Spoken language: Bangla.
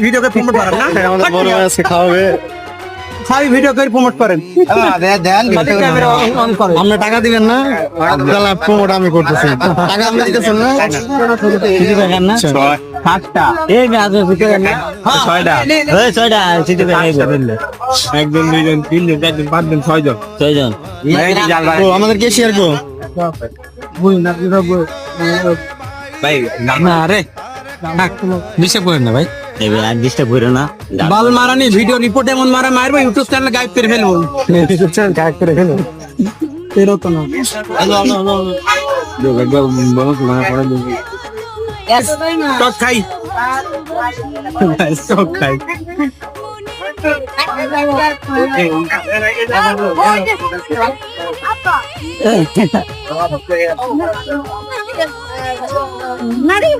ভিডিওকে প্রমোট করেন না? আমাদের বড় ভাই আজকে খাওয়াবে। খালি ভিডিও করে প্রমোট করেন। আপনি টাকা দিবেন না? তাহলে প্রমোট আমি করতেছি। টাকা আপনি দিতেছেন না? কিছু দেখেন না? 7টা। এই মেয়াদ দিতেছেন না? 6টা। এই 6টা সিটি ব্যাংক। একজন, দুইজন, তিনজন, চারজন, পাঁচজন, 6জন। 6 জন। ও আমাদের ক্যাশিয়ার গো। ভাই না রে। ডিস্টার্ব করেন না ভাই। এই আর ডিস্টার্ব করো না। বাল মারানি ভিডিও রিপোর্ট এমন মারবো ইউটিউব চ্যানেল গাইড করে ফেলবো। ইউটিউব চ্যানেল গাইড করে ফেলো। তেরো তো না। টক খাই। টক খাই। নারী